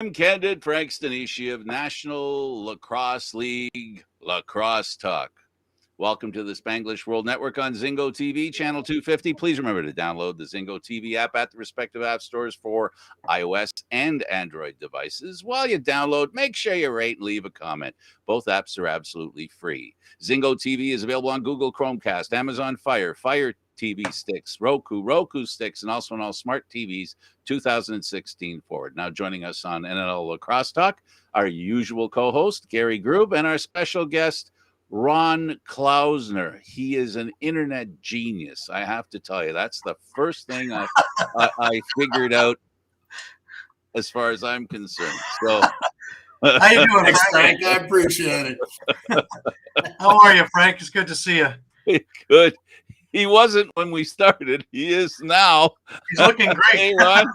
I'm Candid, Frank Stanishi of National Lacrosse League Lacrosse Talk. Welcome to the Spanglish World Network on Zingo TV, channel 250. Please remember to download the Zingo TV app at the respective app stores for iOS and Android devices. While you download, make sure you rate and leave a comment. Both apps are absolutely free. Zingo TV is available on Google Chromecast, Amazon Fire TV sticks, Roku sticks, and also on all smart TVs 2016 forward. Now joining us on NL Lacrosse Talk, our usual co-host, Gary Grube, and our special guest, Ron Klausner. He is an internet genius. I have to tell you, that's the first thing I figured out as far as I'm concerned. So, how you doing, Frank? I appreciate it. How are you, Frank? It's good to see you. Good. He wasn't when we started. He is now. He's looking great. Hey, Ron.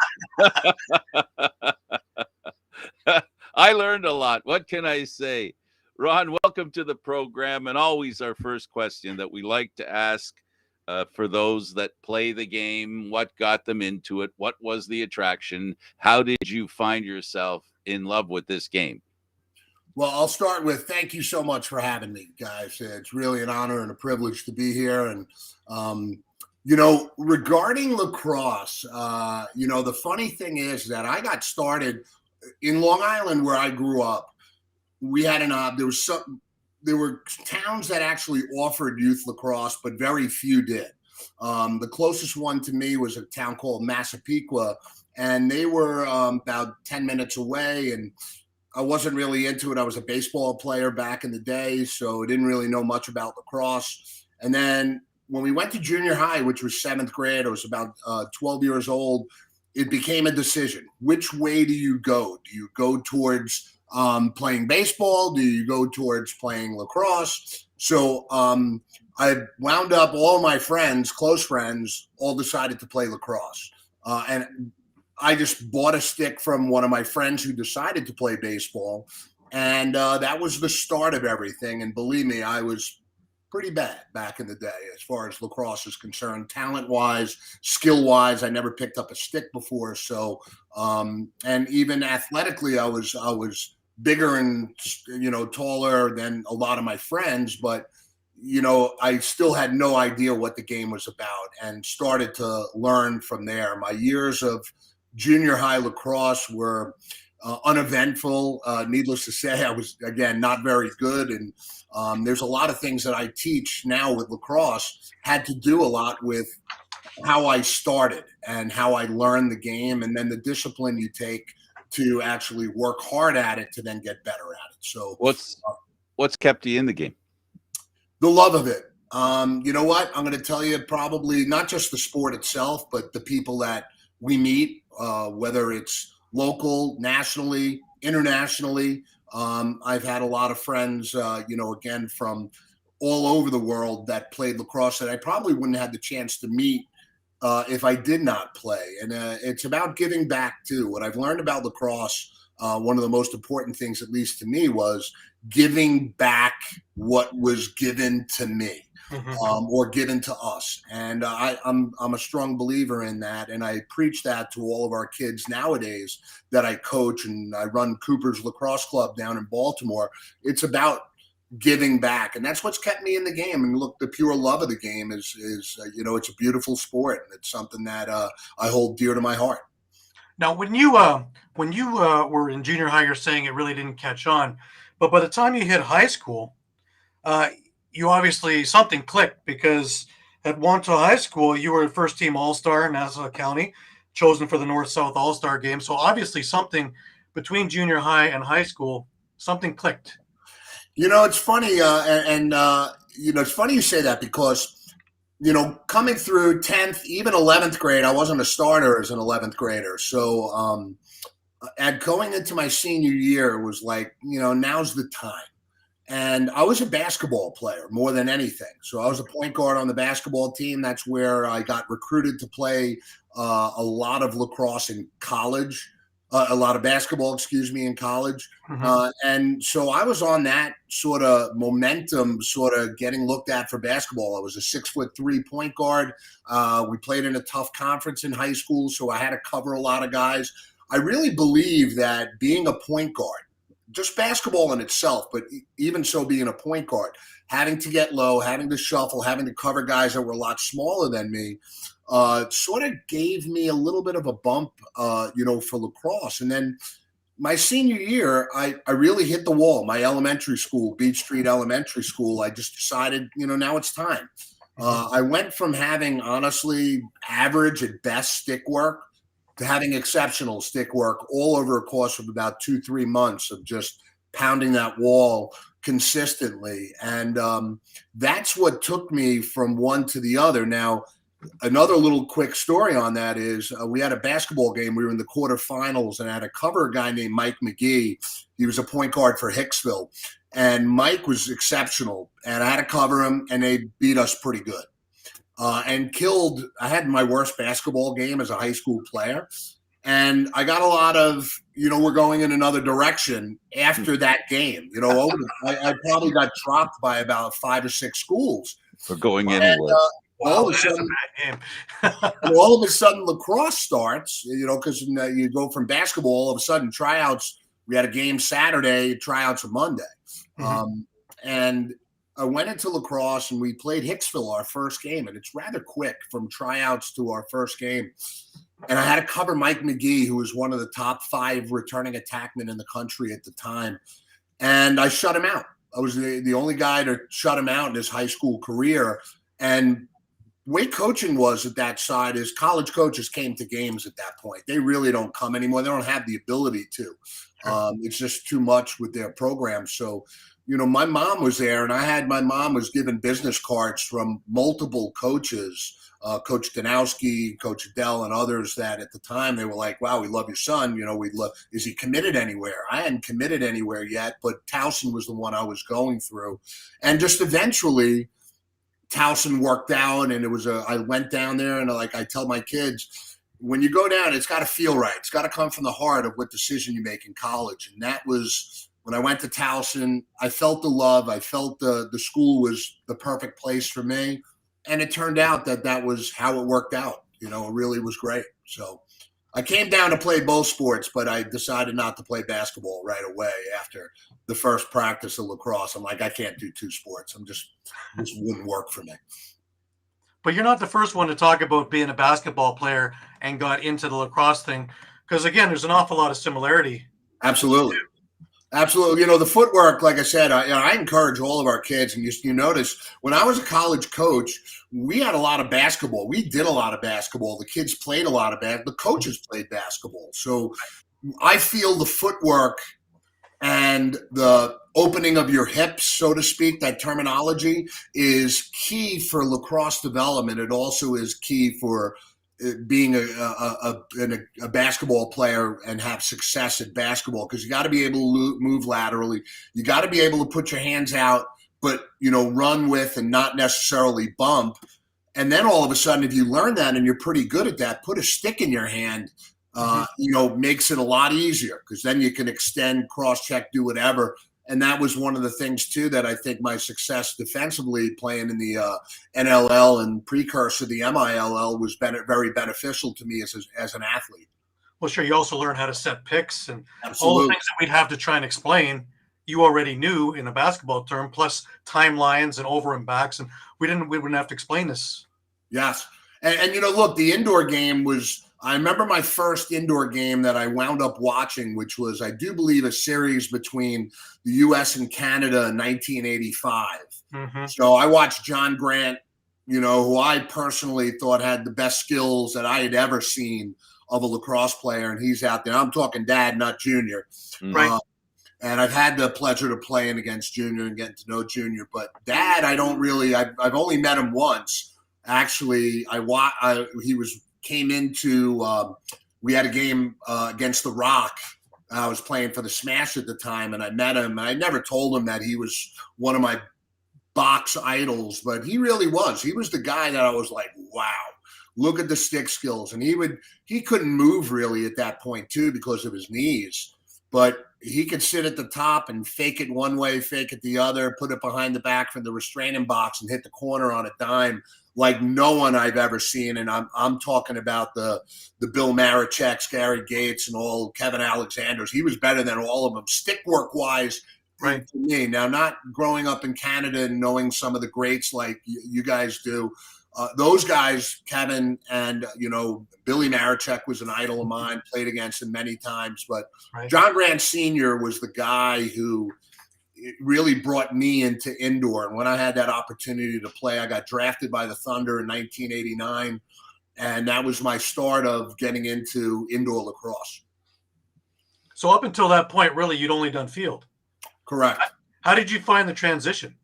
I learned a lot. What can I say? Ron, welcome to the program. And always our first question that we like to ask for those that play the game, what got them into it? What was the attraction? How did you find yourself in love with this game? Well, I'll start with thank you so much for having me, guys. It's really an honor and a privilege to be here. And, regarding lacrosse, the funny thing is that I got started in Long Island where I grew up. We had there were towns that actually offered youth lacrosse, but very few did. The closest one to me was a town called Massapequa, and they were about 10 minutes away. And I wasn't really into it. I was a baseball player back in the day, so I didn't really know much about lacrosse. And then when we went to junior high, which was 7th grade, I was about 12 years old, it became a decision. Which way do you go? Do you go towards playing baseball? Do you go towards playing lacrosse? So I wound up, all my friends, close friends, all decided to play lacrosse. And I just bought a stick from one of my friends who decided to play baseball. And that was the start of everything. And believe me, I was pretty bad back in the day as far as lacrosse is concerned. Talent-wise, skill-wise, I never picked up a stick before. So, and even athletically, I was bigger and, taller than a lot of my friends. But, I still had no idea what the game was about and started to learn from there. My years of junior high lacrosse were uneventful. Needless to say, I was, again, not very good. And there's a lot of things that I teach now with lacrosse had to do a lot with how I started and how I learned the game, and then the discipline you take to actually work hard at it to then get better at it. So what's kept you in the game? The love of it. You know what? I'm going to tell you, probably not just the sport itself, but the people that we meet, whether it's local, nationally, internationally. I've had a lot of friends, again, from all over the world that played lacrosse that I probably wouldn't have the chance to meet if I did not play. And it's about giving back too. What I've learned about lacrosse, one of the most important things, at least to me, was giving back what was given to me. Or given to us. And I'm a strong believer in that. And I preach that to all of our kids nowadays that I coach, and I run Cooper's Lacrosse Club down in Baltimore. It's about giving back. And that's what's kept me in the game. And look, the pure love of the game is it's a beautiful sport. And it's something that I hold dear to my heart. Now, when you were in junior high, you're saying it really didn't catch on. But by the time you hit high school, you obviously, something clicked, because at Wantagh High School, you were a first team All-Star in Nassau County, chosen for the North-South All-Star game. So obviously something between junior high and high school, something clicked. It's funny. It's funny you say that, because, coming through 10th, even 11th grade, I wasn't a starter as an 11th grader. So at going into my senior year, it was like, now's the time. And I was a basketball player more than anything. So I was a point guard on the basketball team. That's where I got recruited to play a lot of lacrosse in college, a lot of basketball, in college. And so I was on that sort of momentum, sort of getting looked at for basketball. I was a 6'3" point guard. We played in a tough conference in high school, so I had to cover a lot of guys. I really believe that being a point guard, just basketball in itself, but even so being a point guard, having to get low, having to shuffle, having to cover guys that were a lot smaller than me, sort of gave me a little bit of a bump, for lacrosse. And then my senior year, I really hit the wall. My elementary school, Beach Street Elementary School, I just decided, now it's time. I went from having, honestly, average at best stick work to having exceptional stick work all over a course of about 2-3 months of just pounding that wall consistently. And that's what took me from one to the other. Now, another little quick story on that is we had a basketball game. We were in the quarterfinals and I had a cover guy named Mike McGee. He was a point guard for Hicksville. And Mike was exceptional. And I had to cover him, and they beat us pretty good. I had my worst basketball game as a high school player. And I got a lot of, we're going in another direction after that game. I probably got dropped by about 5 or 6 schools. For going anywhere. All of a sudden, lacrosse starts, because you go from basketball, all of a sudden, tryouts. We had a game Saturday, tryouts on Monday. And I went into lacrosse and we played Hicksville our first game. And it's rather quick from tryouts to our first game. And I had to cover Mike McGee, who was one of the top 5 returning attackmen in the country at the time. And I shut him out. I was the only guy to shut him out in his high school career. And the way coaching was at that side is college coaches came to games at that point. They really don't come anymore. They don't have the ability to. It's just too much with their program. So, my mom was there, and my mom was given business cards from multiple coaches, Coach Danowski, Coach Adele, and others that at the time they were like, wow, we love your son. Is he committed anywhere? I hadn't committed anywhere yet, but Towson was the one I was going through. And just eventually Towson worked out, and I went down there, and I tell my kids, when you go down, it's got to feel right. It's got to come from the heart of what decision you make in college. And that was when I went to Towson. I felt the love. I felt the school was the perfect place for me. And it turned out that was how it worked out. It really was great. So I came down to play both sports, but I decided not to play basketball right away after the first practice of lacrosse. I'm like, I can't do 2 sports. This wouldn't work for me. But you're not the first one to talk about being a basketball player and got into the lacrosse thing. Because, again, there's an awful lot of similarity. Absolutely. Absolutely. The footwork, like I said, I encourage all of our kids. And you notice when I was a college coach, we had a lot of basketball. We did a lot of basketball. The kids played a lot of basketball. The coaches played basketball. So I feel the footwork and the opening of your hips, so to speak, that terminology is key for lacrosse development. It also is key for being a basketball player and have success at basketball, because you got to be able to move laterally. You got to be able to put your hands out, but, run with and not necessarily bump. And then all of a sudden, if you learn that and you're pretty good at that, put a stick in your hand, makes it a lot easier, because then you can extend, cross-check, do whatever. And that was one of the things, too, that I think my success defensively playing in the NLL and precursor, the MILL, was very beneficial to me as an athlete. Well, sure. You also learn how to set picks and Absolutely. all the things that we'd have to try and explain. You already knew in a basketball term, plus timelines and over and backs. And we wouldn't have to explain this. Yes. And look, the indoor game I remember my first indoor game that I wound up watching, which was, I do believe, a series between the U.S. and Canada in 1985. So I watched John Grant, who I personally thought had the best skills that I had ever seen of a lacrosse player. And he's out there. I'm talking dad, not junior. Right. And I've had the pleasure of playing against junior and getting to know junior. But dad, I've only met him once. Actually, came into, we had a game against the Rock. I was playing for the Smash at the time, and I met him. I never told him that he was one of my box idols, but he really was. He was the guy that I was like, wow, look at the stick skills. And he couldn't move really at that point too, because of his knees, but he could sit at the top and fake it one way, fake it the other, put it behind the back from the restraining box and hit the corner on a dime like no one I've ever seen. And I'm talking about the Bill Maricheks, Gary Gates, and all Kevin Alexander's. He was better than all of them, stick work wise. Right. To me, now, not growing up in Canada and knowing some of the greats like you guys do, those guys, Kevin and Billy Marichek was an idol of mine. Played against him many times, but Right. John Grant Sr. was the guy who really brought me into indoor. And when I had that opportunity to play, I got drafted by the Thunder in 1989, and that was my start of getting into indoor lacrosse. So up until that point, really, you'd only done field. Correct. How did you find the transition?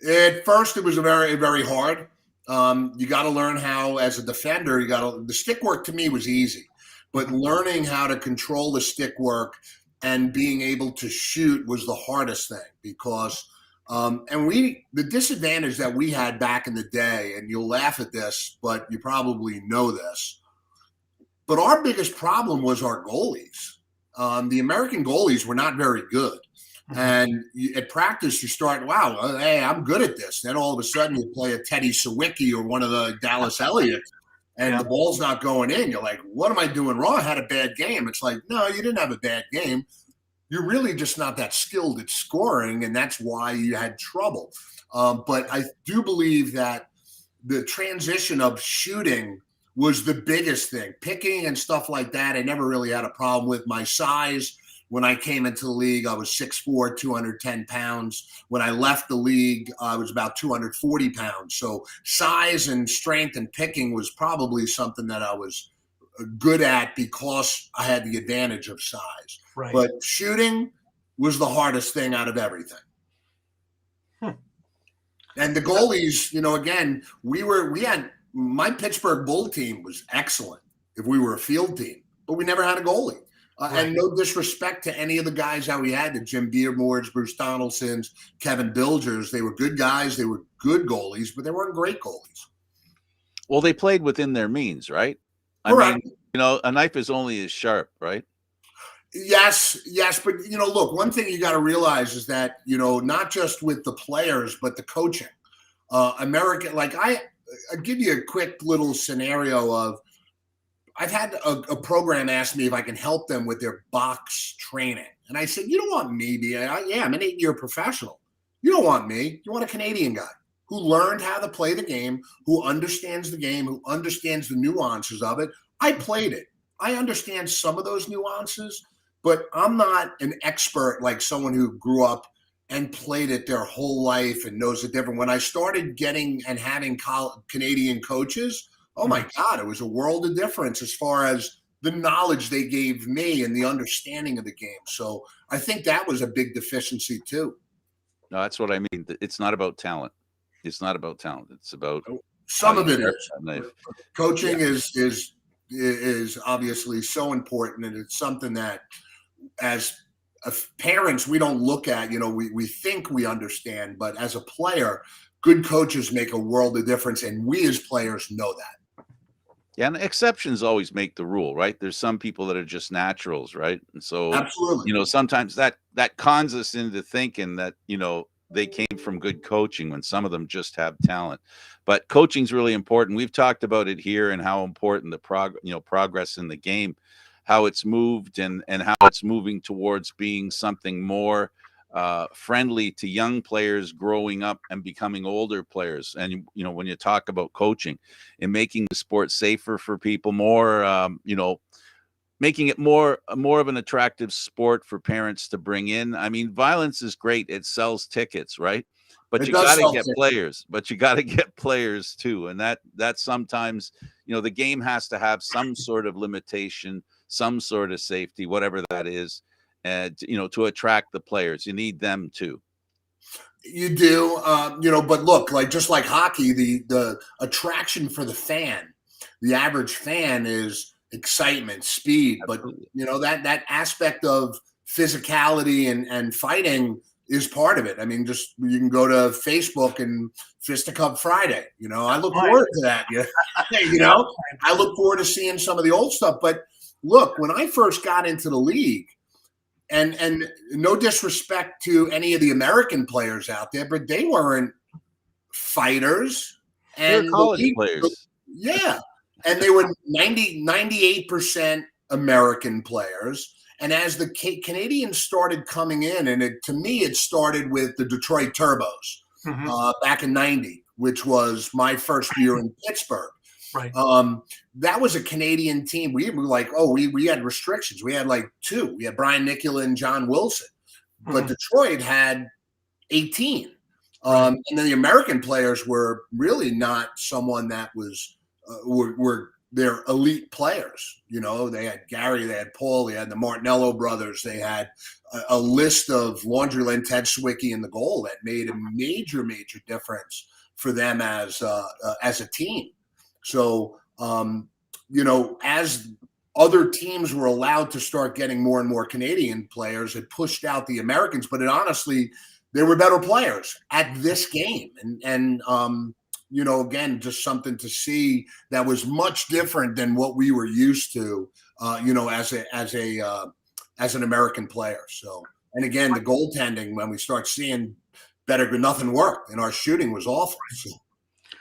At first, it was very, very hard. You got to learn how, as a defender, the stick work to me was easy, but learning how to control the stick work and being able to shoot was the hardest thing, because the disadvantage that we had back in the day, and you'll laugh at this, but you probably know this, but our biggest problem was our goalies. The American goalies were not very good. And at practice, you start, wow, hey, I'm good at this. Then all of a sudden you play a Teddy Sawicki or one of the Dallas Elliots, and the ball's not going in. You're like, what am I doing wrong? I had a bad game. It's like, no, you didn't have a bad game. You're really just not that skilled at scoring, and that's why you had trouble. But I do believe that the transition of shooting was the biggest thing. Picking and stuff like that, I never really had a problem with. My size, when I came into the league, I was 6'4", 210 pounds. When I left the league, I was about 240 pounds. So size and strength and picking was probably something that I was good at because I had the advantage of size. Right. But shooting was the hardest thing out of everything. And the goalies, again, my Pittsburgh Bull team was excellent if we were a field team, but we never had a goalie. Right. And no disrespect to any of the guys that we had, the Jim Beermoors, Bruce Donaldsons, Kevin Bilgers. They were good guys. They were good goalies, but they weren't great goalies. Well, they played within their means, right? Correct. I mean, a knife is only as sharp, right? Yes. But, look, one thing you got to realize is that, not just with the players, but the coaching. American, like I'll give you a quick little scenario of, I've had a program ask me if I can help them with their box training. And I said, you don't want me, yeah, I'm an 8-year professional. You don't want me. You want a Canadian guy who learned how to play the game, who understands the game, who understands the nuances of it. I played it. I understand some of those nuances, but I'm not an expert like someone who grew up and played it their whole life and knows the difference. When I started getting and having Canadian coaches, oh my God, it was a world of difference as far as the knowledge they gave me and the understanding of the game. So I think that was a big deficiency too. No, that's what I mean. It's not about talent. It's not about talent. It's about some of it is. Coaching is obviously so important, and it's something that as parents we don't look at. We think we understand, but as a player, good coaches make a world of difference, and we as players know that. Yeah, and exceptions always make the rule, right? There's some people that are just naturals, right? And so, absolutely, sometimes that cons us into thinking that, they came from good coaching when some of them just have talent. But coaching's really important. We've talked about it here and how important the progress in the game, how it's moved and how it's moving towards being something more friendly to young players growing up and becoming older players. And, when you talk about coaching and making the sport safer for people, more, making it more of an attractive sport for parents to bring in. I mean, violence is great. It sells tickets, right? But you got to get players, too. And that sometimes, the game has to have some sort of limitation, some sort of safety, whatever that is. And to attract the players, you need them too. You do, but look, just like hockey, the attraction for the fan, the average fan is excitement, speed. Absolutely. But that aspect of physicality and fighting is part of it. I mean, just you can go to Facebook and Fisticuff Friday. I look forward to that. I look forward to seeing some of the old stuff. But look, when I first got into the league. And no disrespect to any of the American players out there, but they weren't fighters. They were and college players. yeah, and they were 98% American players. And as the Canadians started coming in, and to me, it started with the Detroit Turbos back in '90, which was my first year in Pittsburgh. Right. That was a Canadian team. We were like, we had restrictions. We had like 2. We had Brian Nicola and John Wilson, but Detroit had 18. And then the American players were really not someone that was were their elite players. You know, they had Gary, they had Paul, they had the Martinello brothers, they had a list of Laundryland, Ted Swicky in the goal that made a major difference for them as a team. So, you know, as other teams were allowed to start getting more and more Canadian players, it pushed out the Americans, but it honestly, they were better players at this game. And you know, again, just something to see that was much different than what we were used to, you know, as an American player. So, and again, the goaltending, when we start seeing better, nothing worked, and our shooting was awful. So,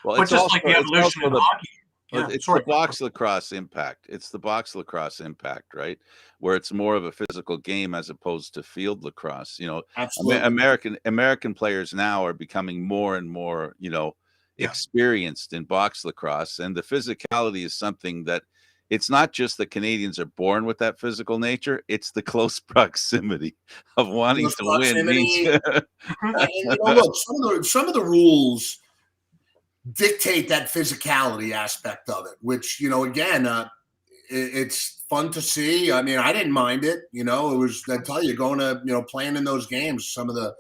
Well, but it's just also, like the evolution of hockey. Yeah, it's the box lacrosse impact. It's the box lacrosse impact, right? Where it's more of a physical game as opposed to field lacrosse. You know, absolutely. American players now are becoming more and more, you know, experienced in box lacrosse, and the physicality is something that it's not just the Canadians are born with that physical nature; it's the close proximity of wanting to win. Means and, you know, look, some of the rules dictate that physicality aspect of it, which, you know, again, it's fun to see. I mean, I didn't mind it. You know, it was, I tell you, going to, you know, playing in those games, some of the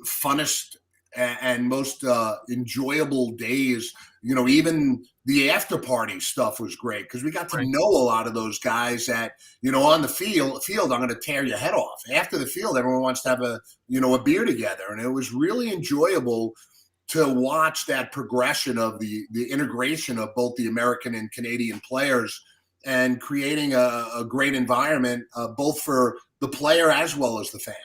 funnest and most enjoyable days. You know, even the after party stuff was great because we got to know a lot of those guys that, you know, on the field, I'm going to tear your head off. After the field, everyone wants to have a beer together. And it was really enjoyable to watch that progression of the integration of both the American and Canadian players and creating a great environment, both for the player as well as the fan.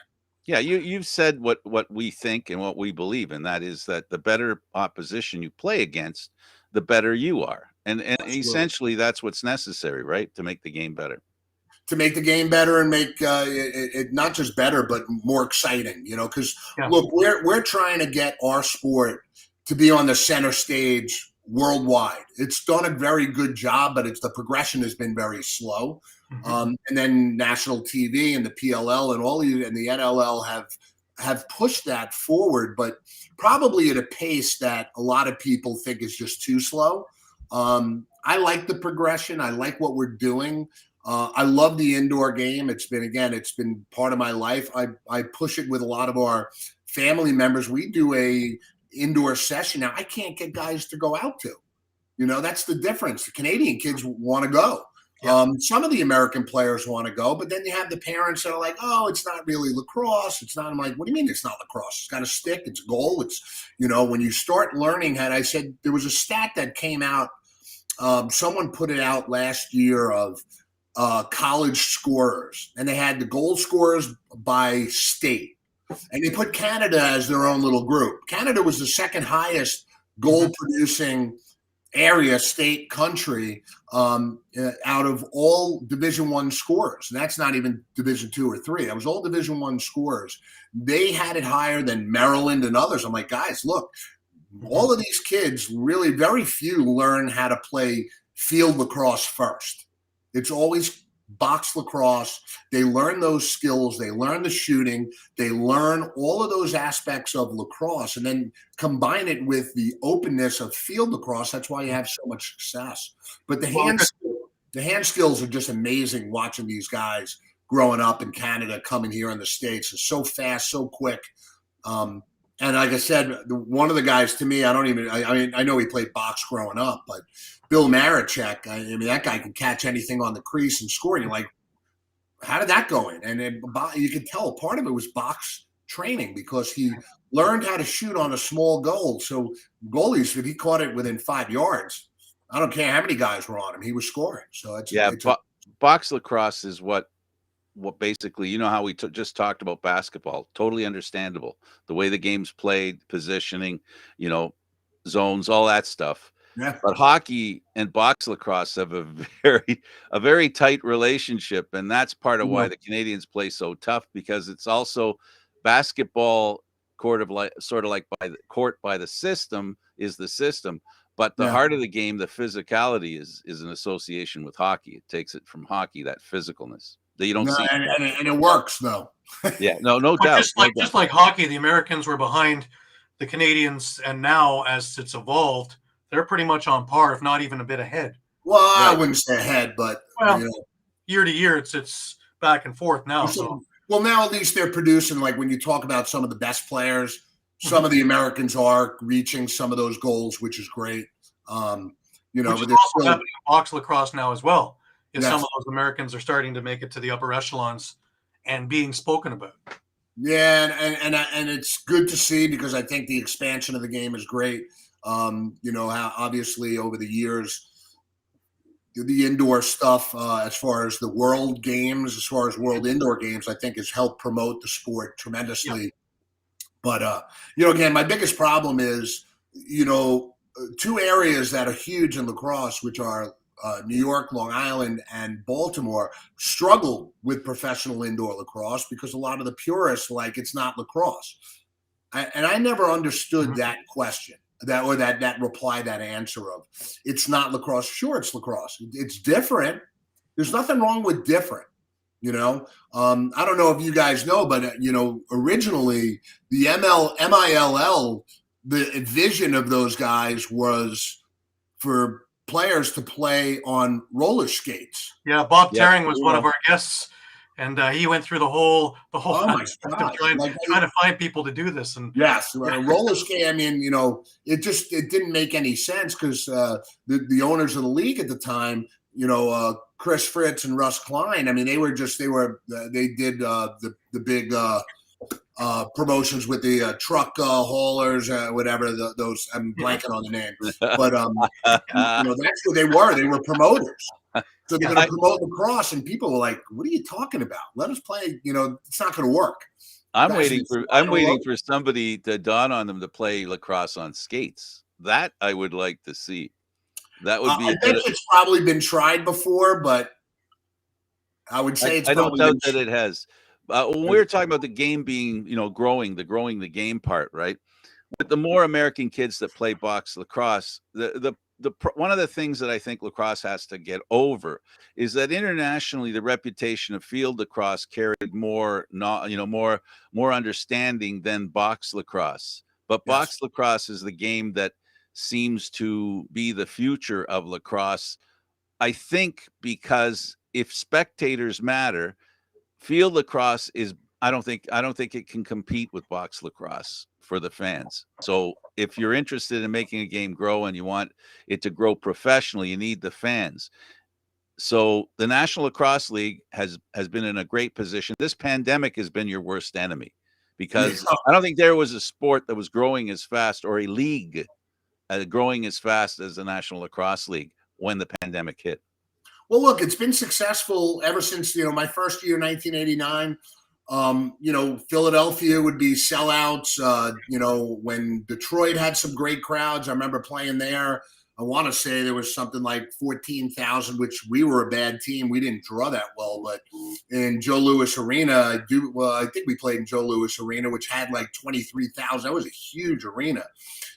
Yeah, you've said what we think and what we believe, and that is that the better opposition you play against, the better you are. And essentially that's what's necessary, right? To make the game better. To make the game better and make it not just better, but more exciting, you know, because look, we're trying to get our sport to be on the center stage worldwide. It's done a very good job, but the progression has been very slow. And then national TV and the PLL and and the NLL have pushed that forward, but probably at a pace that a lot of people think is just too slow. I like the progression. I like what we're doing. I love the indoor game. It's been part of my life. I push it with a lot of our family members. We do a indoor session. Now, I can't get guys to go out to. You know, that's the difference. The Canadian kids want to go. Some of the American players want to go, but then you have the parents that are like, oh, it's not really lacrosse. It's not. I'm like, what do you mean it's not lacrosse? It's got a stick. It's a goal. It's, you know, when you start learning how, I said there was a stat that came out. Someone put it out last year of college scorers, and they had the goal scorers by state, and they put Canada as their own little group. Canada was the second highest goal producing area, state, country out of all Division I scorers, and that's not even Division II or III. That was all Division I scorers. They had it higher than Maryland and others. I'm like, guys, look, all of these kids, really very few learn how to play field lacrosse first. It's always box lacrosse. They learn those skills. They learn the shooting. They learn all of those aspects of lacrosse, and then combine it with the openness of field lacrosse. That's why you have so much success. But the hand skills are just amazing watching these guys growing up in Canada, coming here in the States. It's so fast, so quick. And like I said, one of the guys to me, I mean, I know he played box growing up, but Bill Marachek, I mean, that guy can catch anything on the crease and score. And you're like, how did that go in? And you could tell part of it was box training because he learned how to shoot on a small goal. So goalies, if he caught it within 5 yards, I don't care how many guys were on him, he was scoring. So box lacrosse is what basically, you know, how we just talked about basketball, totally understandable. The way the game's played, positioning, you know, zones, all that stuff. Yeah. But hockey and box lacrosse have a very tight relationship, and that's part of why the Canadians play so tough, because it's also basketball sort of like by the court by the system is the system, but the heart of the game, the physicality is an association with hockey. It takes it from hockey, that physicalness that you don't see. And it works though. Yeah, no doubt. Just like hockey, the Americans were behind the Canadians, and now as it's evolved, they're pretty much on par, if not even a bit ahead. Well, I wouldn't say ahead, but year to year, it's back and forth now. Well, now at least they're producing, like when you talk about some of the best players, some of the Americans are reaching some of those goals, which is great. But they're also happening in box lacrosse now as well. Some of those Americans are starting to make it to the upper echelons and being spoken about. Yeah, and it's good to see, because I think the expansion of the game is great. How obviously over the years, the indoor stuff, as far as the world games, as far as world indoor games, I think has helped promote the sport tremendously. Yeah. But, again, my biggest problem is, two areas that are huge in lacrosse, which are New York, Long Island, and Baltimore, struggle with professional indoor lacrosse because a lot of the purists like it's not lacrosse. And I never understood that question, that reply, that answer of it's not lacrosse. Sure, it's lacrosse. It's different. There's nothing wrong with different. I don't know if you guys know, but originally the MILL, the vision of those guys was for players to play on roller skates. Yeah, Bob Taring was one of our guests, and he went through the whole oh my God. trying to find people to do this. And yes, roller skate. I mean, it didn't make any sense, because the owners of the league at the time, Chris Fritz and Russ Klein, I mean, they did the big promotions with the truck haulers, whatever those. I'm blanking on the name, but that's who they were. They were promoters. So they're going to promote lacrosse, and people were like, "What are you talking about? Let us play." It's not going to work. I'm waiting for somebody to dawn on them to play lacrosse on skates. That I would like to see. That would be. I think it's probably been tried before, but I would say I don't doubt that it has. When we were talking about the game being, growing the game part, right? With the more American kids that play box lacrosse, the one of the things that I think lacrosse has to get over is that internationally the reputation of field lacrosse carried more understanding than box lacrosse. But box lacrosse is the game that seems to be the future of lacrosse, I think, because if spectators matter, field lacrosse is I don't think it can compete with box lacrosse for the fans. So if you're interested in making a game grow and you want it to grow professionally, you need the fans. So the National Lacrosse League has been in a great position. This pandemic has been your worst enemy, because I don't think there was a sport that was growing as fast, or a league growing as fast as the National Lacrosse League when the pandemic hit. Well, look, it's been successful ever since, my first year, 1989. Philadelphia would be sellouts. When Detroit had some great crowds, I remember playing there. I want to say there was something like 14,000, which we were a bad team. We didn't draw that well, but in Joe Louis Arena, I think we played in Joe Louis Arena, which had like 23,000. That was a huge arena.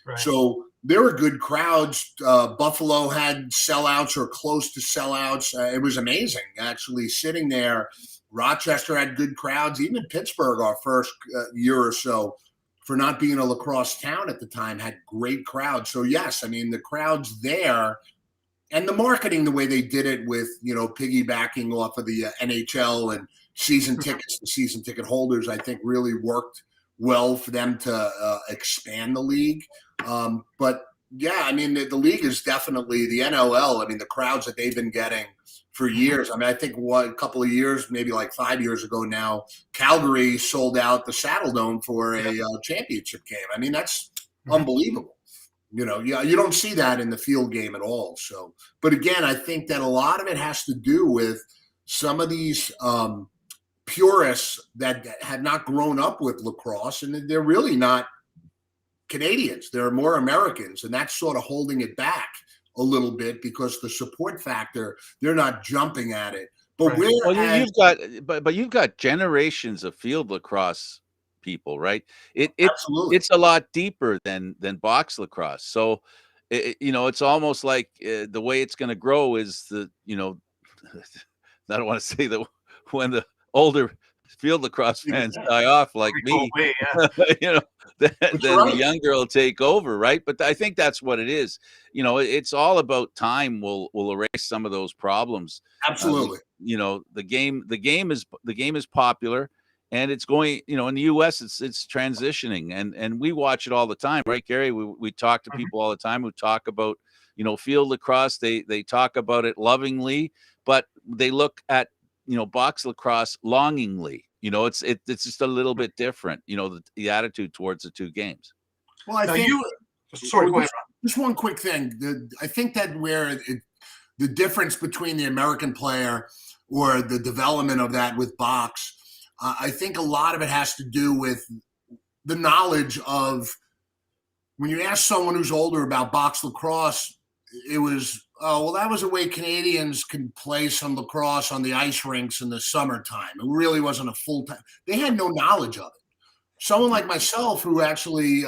Right. So there were good crowds. Buffalo had sellouts or close to sellouts. It was amazing, actually, sitting there. Rochester had good crowds. Even Pittsburgh, our first year or so, for not being a lacrosse town at the time, had great crowds. So, yes, I mean, the crowds there and the marketing, the way they did it with, piggybacking off of the NHL and season tickets, the season ticket holders, I think really worked well for them to expand the league. But, yeah, I mean, the league is definitely the NLL. I mean, the crowds that they've been getting for years. I mean, I think a couple of years, maybe like 5 years ago now, Calgary sold out the Saddle Dome for a championship game. I mean, that's unbelievable. You don't see that in the field game at all. So, but again, I think that a lot of it has to do with some of these purists that have not grown up with lacrosse, and they're really not Canadians. There are more Americans, and that's sort of holding it back a little bit because the support factor, they're not jumping at it. But Right. Well, you've got generations of field lacrosse people, right? Absolutely. It's a lot deeper than box lacrosse. So, it's almost like the way it's going to grow is I don't want to say that when the older field lacrosse fans die off like me, Away, you know, then right. the younger will take over, right? But I think that's what it is. It's all about time. Will erase some of those problems. Absolutely. The game is popular, and it's going. In the U.S. it's transitioning, and we watch it all the time, right, Gary? We talk to people all the time who talk about field lacrosse. They talk about it lovingly, but they look at box lacrosse longingly. It's just a little bit different. The attitude towards the two games. Well, I think. Sorry, go ahead. Just one quick thing. I think that the difference between the American player or the development of that with box, I think a lot of it has to do with the knowledge of when you ask someone who's older about box lacrosse, it was, oh, well, that was a way Canadians can play some lacrosse on the ice rinks in the summertime. It really wasn't a full time. They had no knowledge of it. Someone like myself who actually,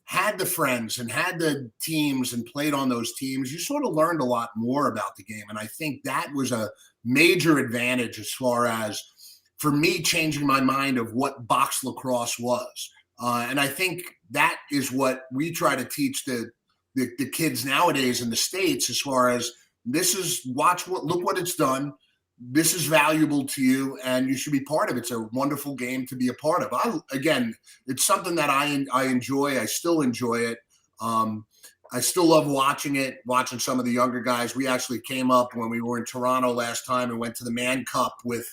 had the friends and had the teams and played on those teams, you sort of learned a lot more about the game. And I think that was a major advantage as far as, for me, changing my mind of what box lacrosse was. And I think that is what we try to teach the kids nowadays in the States, as far as look what it's done. This is valuable to you, and you should be part of it. It's a wonderful game to be a part of. Again, it's something that I enjoy. I still enjoy it. I still love watching some of the younger guys. We actually came up when we were in Toronto last time and went to the Man Cup with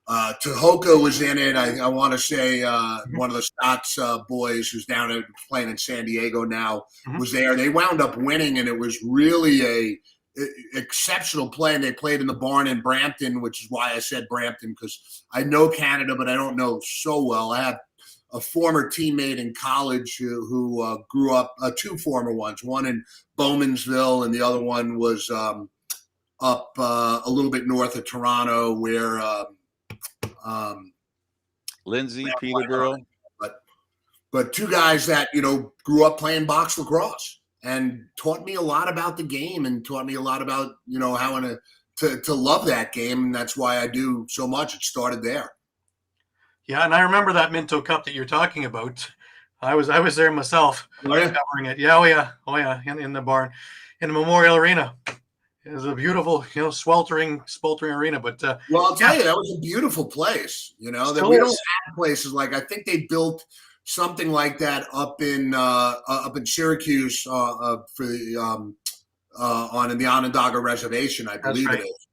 Tohoka was in it. I want to say one of the Stotts boys who's down playing in San Diego now was there. They wound up winning, and it was really a exceptional play. And they played in the barn in Brampton, which is why I said Brampton, because I know Canada, but I don't know so well. I have a former teammate in college who grew up, two former ones, one in Bowmansville, and the other one was up a little bit north of Toronto, where Lindsay, Peterborough. But two guys that, grew up playing box lacrosse and taught me a lot about the game and taught me a lot about, how to love that game. And that's why I do so much. It started there. Yeah, and I remember that Minto Cup that you're talking about. I was there myself, covering it. Yeah, oh yeah, in the barn, in the Memorial Arena. It was a beautiful, sweltering arena. But well, I'll tell you, that was a beautiful place. That we don't have places like. I think they built something like that up in Syracuse for the on the Onondaga Reservation, I believe it is.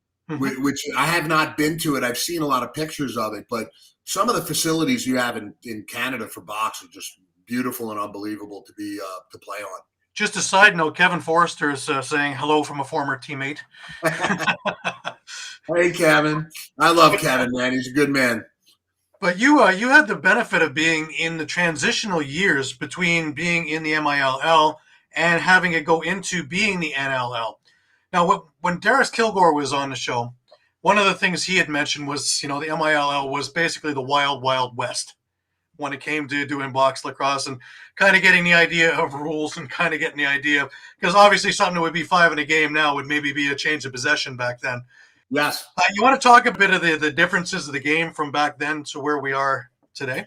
Which I have not been to it. I've seen a lot of pictures of it, but some of the facilities you have in Canada for box are just beautiful and unbelievable to be to play on. Just a side note, Kevin Forrester is saying hello from a former teammate. Hey, Kevin. I love Kevin, man. He's a good man. But you had the benefit of being in the transitional years between being in the MILL and having it go into being the NLL. Now, when Darius Kilgore was on the show, one of the things he had mentioned was, the MILL was basically the wild, wild west when it came to doing box lacrosse and kind of getting the idea of rules and kind of getting the idea, because obviously something that would be 5 in a game now would maybe be a change of possession back then. Yes. You want to talk a bit of the differences of the game from back then to where we are today?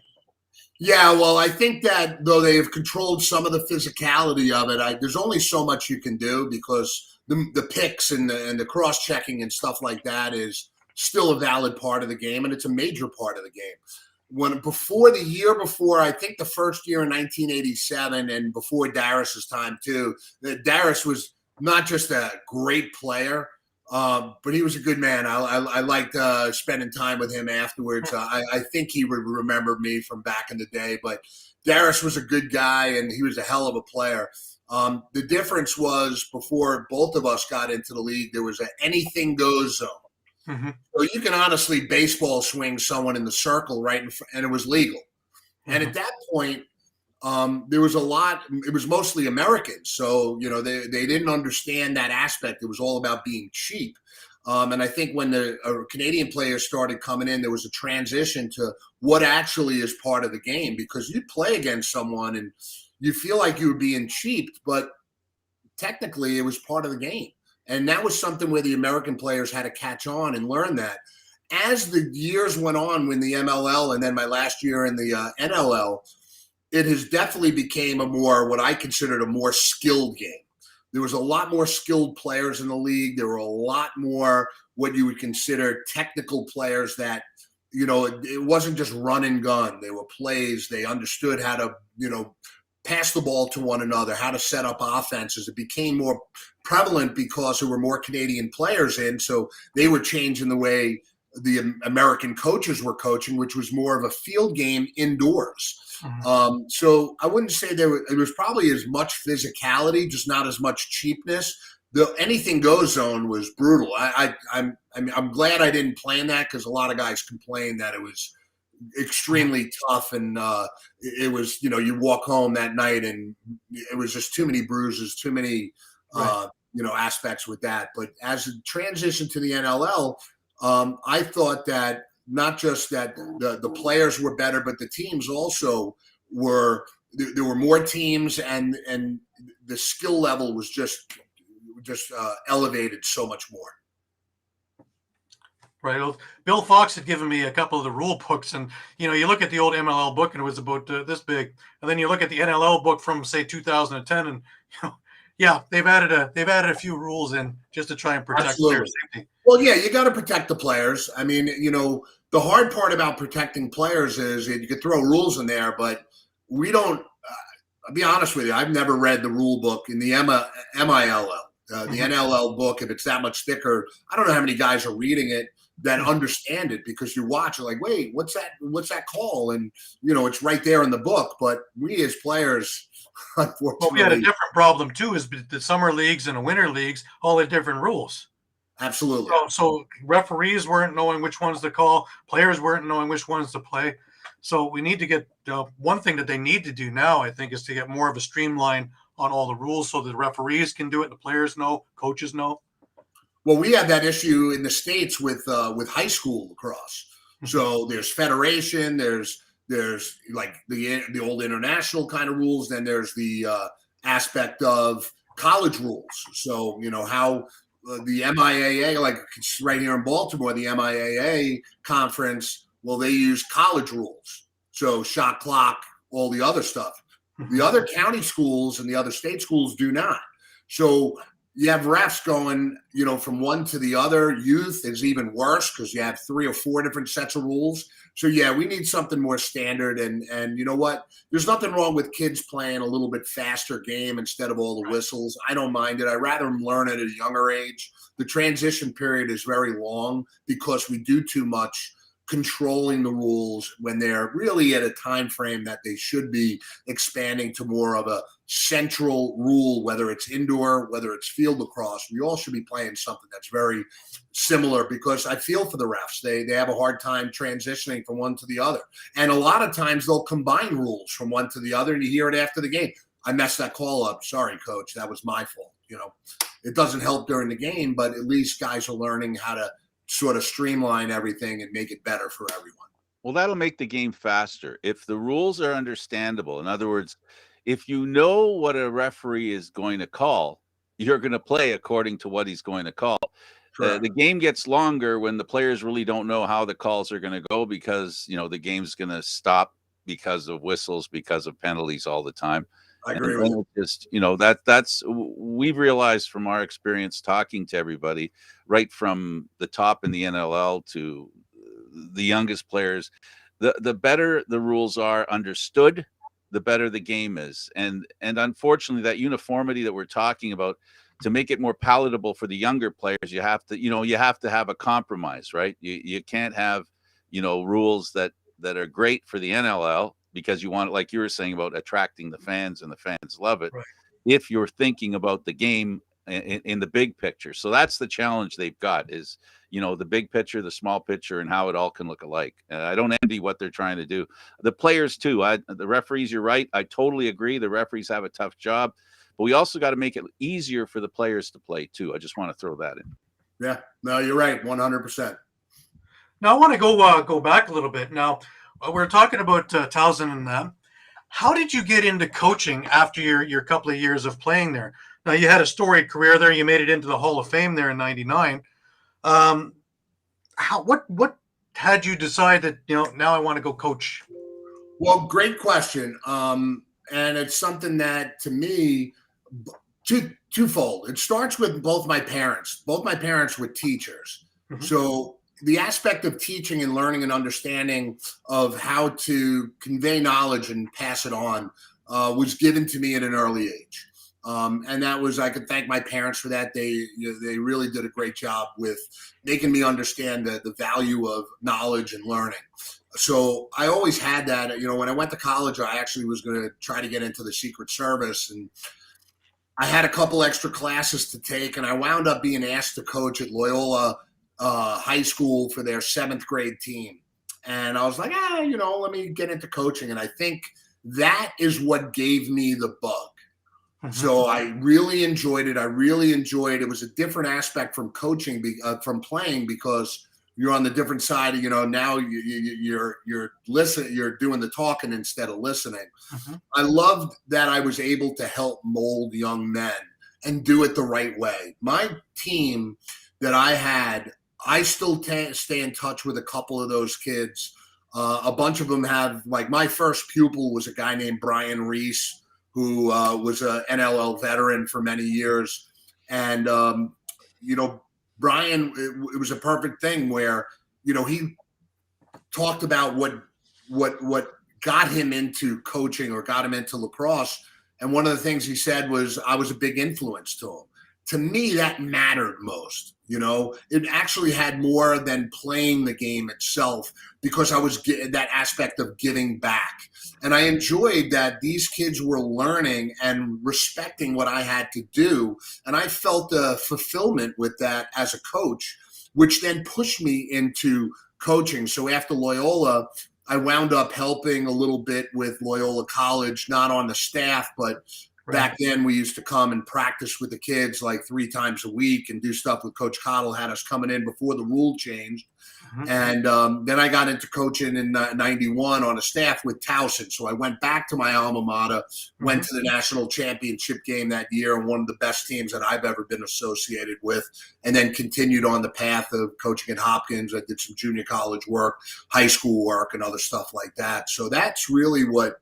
Yeah, well, I think that though they have controlled some of the physicality of it, there's only so much you can do, because the picks and the cross-checking and stuff like that is still a valid part of the game, and it's a major part of the game. The year before, I think the first year in 1987, and before Darius's time too, that Darius was not just a great player, but he was a good man. I liked spending time with him afterwards. I think he would remember me from back in the day, but Darius was a good guy, and he was a hell of a player. The difference was, before both of us got into the league, there was an anything goes zone. Mm-hmm. So you can honestly baseball swing someone in the circle, right? And it was legal. Mm-hmm. And at that point, there was a lot. It was mostly Americans, so they didn't understand that aspect. It was all about being cheap. And I think when the Canadian players started coming in, there was a transition to what actually is part of the game, because you play against someone and you feel like you were being cheap, but technically it was part of the game. And that was something where the American players had to catch on and learn that. As the years went on, when the MLL and then my last year in the NLL, it has definitely became a more, what I considered a more skilled game. There was a lot more skilled players in the league. There were a lot more what you would consider technical players that, it wasn't just run and gun. They were plays. They understood how to, pass the ball to one another, how to set up offenses. It became more prevalent because there were more Canadian players in, so they were changing the way the American coaches were coaching, which was more of a field game indoors. So I wouldn't say it was probably as much physicality, just not as much cheapness. The anything goes zone was brutal. I'm glad I didn't play in that, because a lot of guys complained that it was extremely tough, and it was, you walk home that night and it was just too many bruises, too many aspects with that. But as a transition to the NLL, I thought that not just that the players were better, but the teams also were. There were more teams, and the skill level was just elevated so much more. Right. Well, Bill Fox had given me a couple of the rule books, and you look at the old MLL book, and it was about this big, and then you look at the NLL book from say 2010, and yeah, they've added a few rules in just to try and protect player safety. Well, yeah, you got to protect the players. I mean, the hard part about protecting players is you could throw rules in there, but we don't. I'll be honest with you, I've never read the rule book in the MILL. The NLL book, if it's that much thicker, I don't know how many guys are reading it that understand it, because you watch it like, wait, what's that call? And it's right there in the book. But we as players, unfortunately, but we had a different problem too. Is the summer leagues and the winter leagues all had different rules. Absolutely. So referees weren't knowing which ones to call. Players weren't knowing which ones to play. So we need to get one thing that they need to do now, I think, is to get more of a streamline on all the rules, so the referees can do it, the players know, coaches know. Well, we have that issue in the States with high school lacrosse. So there's federation, there's like the old international kind of rules, then there's the aspect of college rules. So how the MIAA, like right here in Baltimore, the MIAA conference, well, they use college rules. So shot clock, all the other stuff. The other county schools and the other state schools do not. So you have refs going, from one to the other. Youth is even worse, because you have 3 or 4 different sets of rules. So yeah, we need something more standard. And you know what? There's nothing wrong with kids playing a little bit faster game instead of all the whistles. I don't mind it. I'd rather them learn at a younger age. The transition period is very long, because we do too much controlling the rules when they're really at a time frame that they should be expanding to more of a central rule, whether it's indoor, whether it's field lacrosse. We all should be playing something that's very similar, because I feel for the refs. They have a hard time transitioning from one to the other. And a lot of times they'll combine rules from one to the other, and you hear it after the game. I messed that call up. Sorry, coach. That was my fault. It doesn't help during the game, but at least guys are learning how to sort of streamline everything and make it better for everyone. Well, that'll make the game faster. If the rules are understandable, in other words, if you know what a referee is going to call, you're going to play according to what he's going to call. The game gets longer when the players really don't know how the calls are going to go, because, the game's going to stop because of whistles, because of penalties all the time. I agree with you. Just, that's we've realized from our experience talking to everybody, right from the top in the NLL to the youngest players, the better the rules are understood, the better the game is. And unfortunately, that uniformity that we're talking about, to make it more palatable for the younger players, you have to have a compromise, right? You can't have, rules that are great for the NLL, because you want, like you were saying about attracting the fans, and the fans love it. Right. If you're thinking about the game in the big picture. So that's the challenge they've got is, the big picture, the small picture, and how it all can look alike. I don't envy what they're trying to do. The players too. The referees, you're right. I totally agree. The referees have a tough job, but we also got to make it easier for the players to play too. I just want to throw that in. Yeah, no, you're right. 100%. Now I want to go back a little bit. Now we're talking about Towson and them. How did you get into coaching after your couple of years of playing there? Now you had a storied career there. You made it into the Hall of Fame there in '99. What had you decide that now I want to go coach? Well, great question. And it's something that to me, twofold. It starts with both my parents. Both my parents were teachers, so the aspect of teaching and learning and understanding of how to convey knowledge and pass it on was given to me at an early age. And that was, I could thank my parents for that. They really did a great job with making me understand the value of knowledge and learning. So I always had that. When I went to college, I actually was going to try to get into the Secret Service, and I had a couple extra classes to take, and I wound up being asked to coach at Loyola high school for their 7th grade team. And I was like, let me get into coaching. And I think that is what gave me the bug. So I really enjoyed it. It was a different aspect from coaching, from playing, because you're on the different side. Now you're listening, you're doing the talking instead of listening. I loved that I was able to help mold young men and do it the right way. My team that I had, I still stay in touch with a couple of those kids. A bunch of them have, like, my first pupil was a guy named Brian Reese, who was an NLL veteran for many years. And, Brian, it was a perfect thing where, he talked about what got him into coaching or got him into lacrosse. And one of the things he said was, I was a big influence to him. To me, that mattered most. It actually had more than playing the game itself, because I was that aspect of giving back. And I enjoyed that these kids were learning and respecting what I had to do. And I felt a fulfillment with that as a coach, which then pushed me into coaching. So after Loyola, I wound up helping a little bit with Loyola College, not on the staff, but back then we used to come and practice with the kids like 3 times a week and do stuff with Coach Cottle, had us coming in before the rule changed. And then I got into coaching in 91 on a staff with Towson. So I went back to my alma mater, went to the national championship game that year, and one of the best teams that I've ever been associated with, and then continued on the path of coaching at Hopkins. I did some junior college work, high school work, and other stuff like that. So that's really what,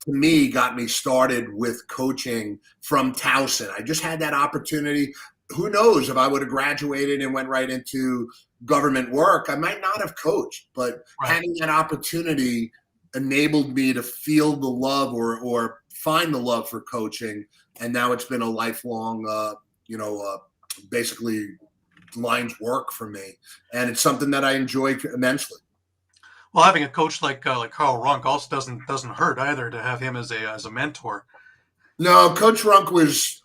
to me, got me started with coaching from Towson. I just had that opportunity. Who knows, if I would have graduated and went right into government work, I might not have coached, but having that opportunity enabled me to feel the love or find the love for coaching. And now it's been a lifelong, basically line's work for me. And it's something that I enjoy immensely. Well, having a coach like Carl Runk also doesn't hurt either, to have him as a mentor. No, Coach Runk was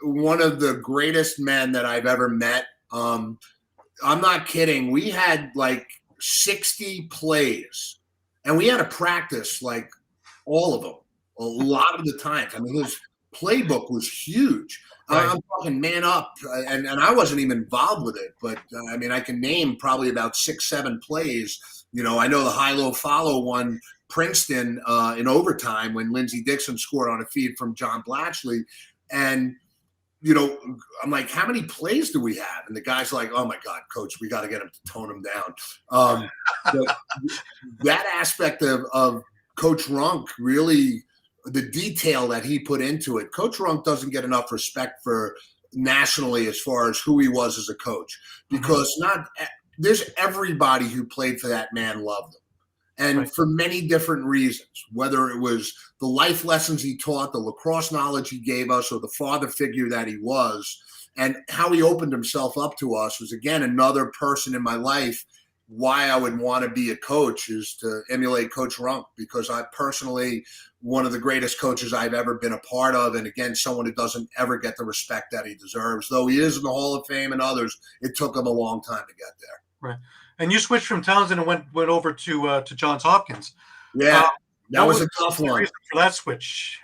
one of the greatest men that I've ever met. I'm not kidding. We had like 60 plays, and we had to practice like all of them a lot of the times. I mean, his playbook was huge. I'm talking man up, and I wasn't even involved with it. But, I mean, I can name probably about 6-7 plays. I know the high-low follow one, Princeton, in overtime when Lindsey Dixon scored on a feed from John Blatchley. And, I'm like, how many plays do we have? And the guy's like, oh, my God, Coach, we got to get him to tone him down. That aspect of Coach Runk, really, the detail that he put into it, Coach Runk doesn't get enough respect for nationally as far as who he was as a coach, because there's everybody who played for that man loved him. And for many different reasons, whether it was the life lessons he taught, the lacrosse knowledge he gave us, or the father figure that he was, and how he opened himself up to us was, again, another person in my life why I would want to be a coach is to emulate Coach Runk, because I personally, one of the greatest coaches I've ever been a part of. And again, someone who doesn't ever get the respect that he deserves, though he is in the Hall of Fame and others. It took him a long time to get there. Right. And you switched from Townsend and went over to Johns Hopkins. Yeah, that was a tough one. Reason for that switch?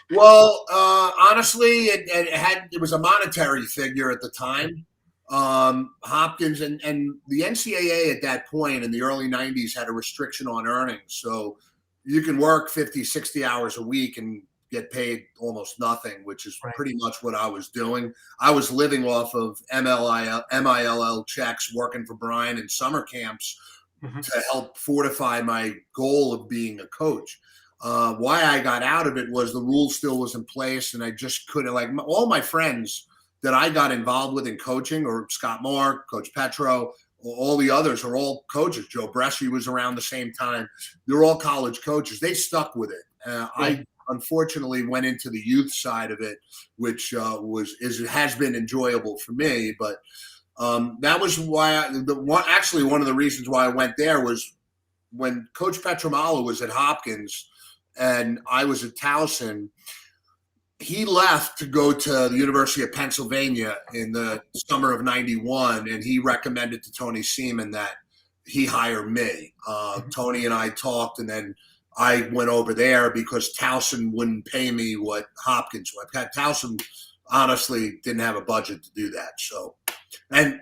Well, honestly, it was a monetary figure at the time. Hopkins and the NCAA at that point in the early 90s had a restriction on earnings. So you can work 50, 60 hours a week and get paid almost nothing, which is pretty much what I was doing. I was living off of MILL checks, working for Brian in summer camps to help fortify my goal of being a coach. Why I got out of it was the rule still was in place, and I just couldn't, like all my friends that I got involved with in coaching, or Scott Mark, Coach Petro, all the others are all coaches. Joe Bresci was around the same time. They're all college coaches. They stuck with it. I unfortunately went into the youth side of it, which has been enjoyable for me. But that was why one of the reasons why I went there was when Coach Petromalo was at Hopkins and I was at Towson. He left to go to the University of Pennsylvania in the summer of '91, and he recommended to Tony Seaman that he hire me. Tony and I talked, and then I went over there because Towson wouldn't pay me what Hopkins would. Towson honestly didn't have a budget to do that. So, and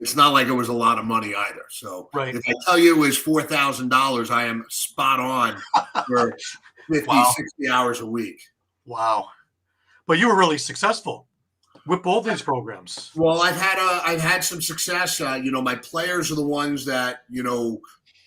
it's not like it was a lot of money either. So if I tell you it was $4,000, I am spot on for 50, 60 hours a week. Wow. But you were really successful with both these programs. Well, I've had some success. My players are the ones that,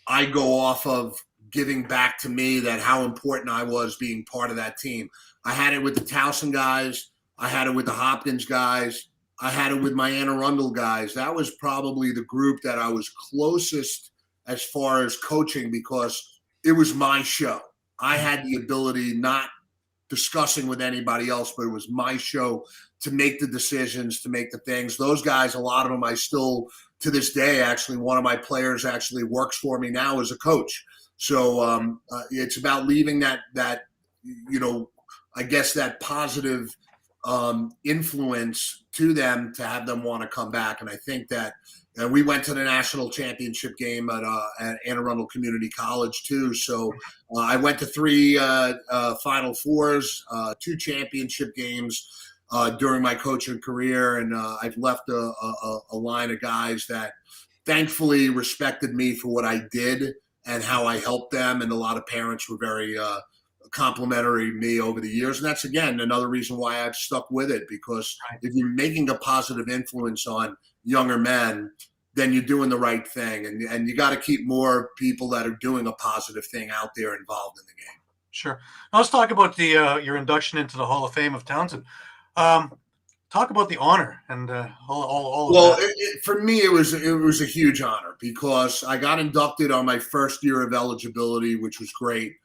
I go off of giving back to me, that how important I was being part of that team. I had it with the Towson guys. I had it with the Hopkins guys. I had it with my Anne Arundel guys. That was probably the group that I was closest as far as coaching, because it was my show. I had the ability, not discussing with anybody else, but it was my show to make the decisions, to make the things. Those guys, a lot of them, I still, to this day, actually, one of my players actually works for me now as a coach. So it's about leaving that I guess that positive influence to them to have them want to come back. And I think that we went to the national championship game at Anne Arundel Community College too. So I went to 3 Final Fours, 2 championship games during my coaching career. And I've left a line of guys that thankfully respected me for what I did and how I helped them. And a lot of parents were very complimentary to me over the years. And that's, again, another reason why I've stuck with it, because if you're making a positive influence on younger men, then you're doing the right thing. And you got to keep more people that are doing a positive thing out there involved in the game. Sure. Now let's talk about your induction into the Hall of Fame of Townsend. Talk about the honor and all of that. For me, it was a huge honor, because I got inducted on my first year of eligibility, which was great.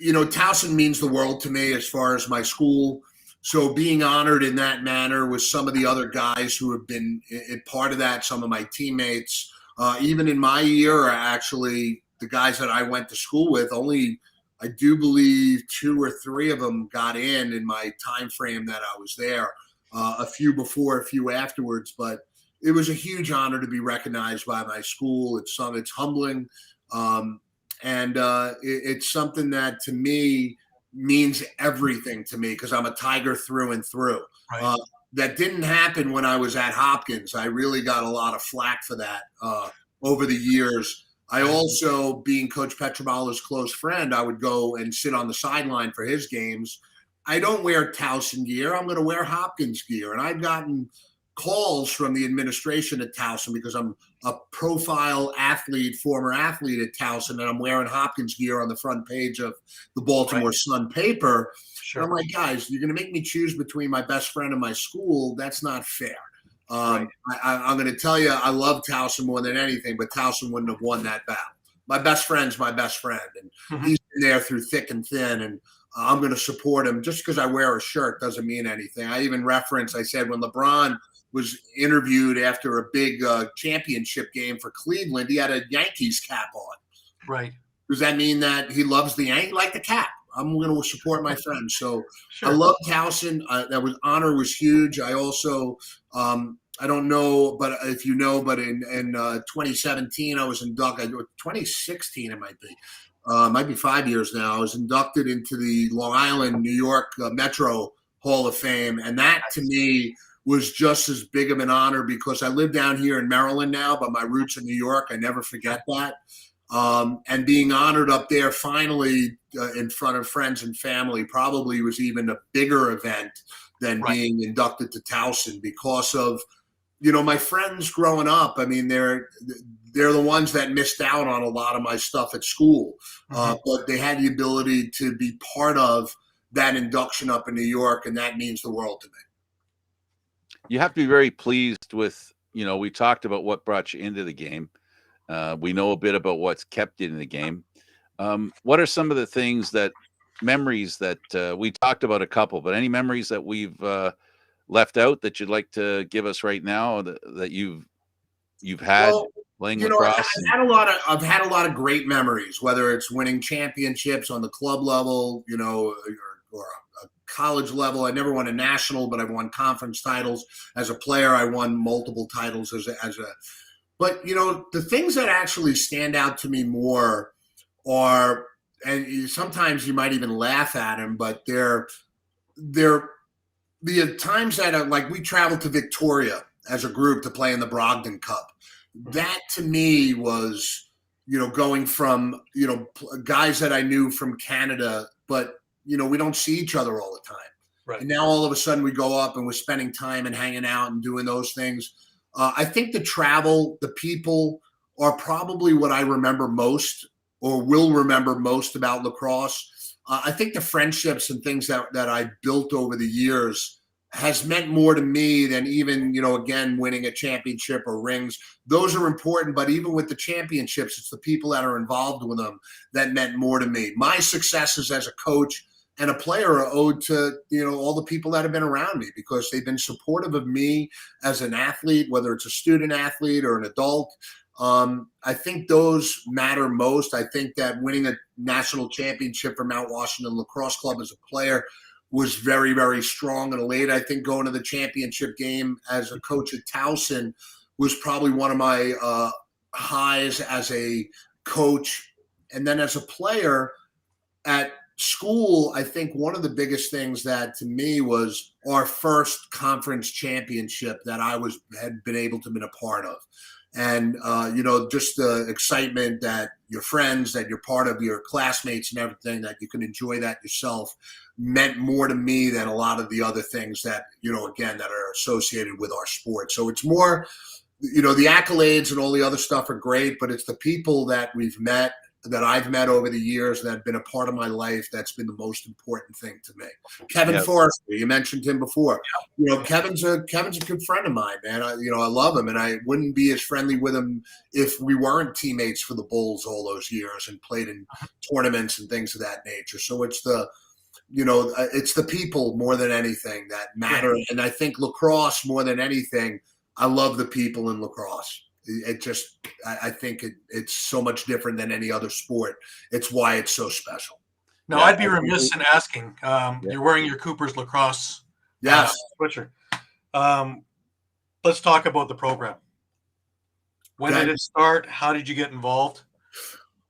Towson means the world to me as far as my school. So being honored in that manner with some of the other guys who have been a part of that, some of my teammates, even in my year, actually, the guys that I went to school with, only I do believe 2 or 3 of them got in my time frame that I was there. A few before, a few afterwards, but it was a huge honor to be recognized by my school. It's humbling. And it's something that to me means everything to me, because I'm a Tiger through and through. Right. That didn't happen when I was at Hopkins. I really got a lot of flack for that over the years. I also, being Coach Petromalo's close friend, I would go and sit on the sideline for his games. I don't wear Towson gear. I'm going to wear Hopkins gear. And I've gotten calls from the administration at Towson because I'm a profile athlete, former athlete at Towson, and I'm wearing Hopkins gear on the front page of the Baltimore Sun paper. Sure. I'm like, guys, you're going to make me choose between my best friend and my school? That's not fair. I'm going to tell you, I love Towson more than anything, but Towson wouldn't have won that battle. My best friend's my best friend, and he's been there through thick and thin, and I'm going to support him. Just because I wear a shirt doesn't mean anything. I even I said when LeBron was interviewed after a big championship game for Cleveland. He had a Yankees cap on. Right. Does that mean that he loves the Yankees? Like the cap. I'm going to support my friends. So Sure. I love Towson. Honor was huge. I also, I don't know, but if you know, but in 2017, I was inducted. 2016, it might be 5 years now. I was inducted into the Long Island, New York Metro Hall of Fame, and that to me was just as big of an honor because I live down here in Maryland now, but my roots in New York. I never forget that. And being honored up there finally in front of friends and family probably was even a bigger event than being inducted to Towson because of, my friends growing up. I mean, they're the ones that missed out on a lot of my stuff at school, but they had the ability to be part of that induction up in New York, and that means the world to me. You have to be very pleased with, we talked about what brought you into the game. We know a bit about what's kept you in the game. What are some of the memories that we talked about a couple, but any memories that we've left out that you'd like to give us right now that you've had playing lacrosse? I've had a lot of great memories, whether it's winning championships on the club level, or a college level. I never won a national, but I've won conference titles. As a player, I won multiple titles but the things that actually stand out to me more are, and sometimes you might even laugh at them, but they're the times that like we traveled to Victoria as a group to play in the Brogdon Cup. That to me was, going from, guys that I knew from Canada, but, we don't see each other all the time. Right. And now all of a sudden we go up and we're spending time and hanging out and doing those things. I think the travel, the people are probably what I remember most or will remember most about lacrosse. I think the friendships and things that I built over the years has meant more to me than even, again, winning a championship or rings. Those are important, but even with the championships, it's the people that are involved with them that meant more to me. My successes as a coach and a player are owed to, all the people that have been around me because they've been supportive of me as an athlete, whether it's a student athlete or an adult. I think those matter most. I think that winning a national championship for Mount Washington Lacrosse Club as a player was very, very strong and elate. I think going to the championship game as a coach at Towson was probably one of my highs as a coach. And then as a player at school, I think one of the biggest things that to me was our first conference championship that I had been able to be a part of. And, just the excitement that your friends, that you're part of your classmates and everything, that you can enjoy that yourself meant more to me than a lot of the other things that, again, that are associated with our sport. So it's more, the accolades and all the other stuff are great, but it's the people that I've met over the years that have been a part of my life that's been the most important thing to me. Kevin Forrester, you mentioned him before. Kevin's a good friend of mine, man. I love him, and I wouldn't be as friendly with him if we weren't teammates for the Bulls all those years and played in tournaments and things of that nature. So it's it's the people more than anything that matter. And I think lacrosse more than anything, I love the people in lacrosse. I think it's so much different than any other sport. It's why it's so special. Now, I'd be remiss in asking. You're wearing your Cooper's lacrosse sweatshirt. Let's talk about the program. When did it start? How did you get involved?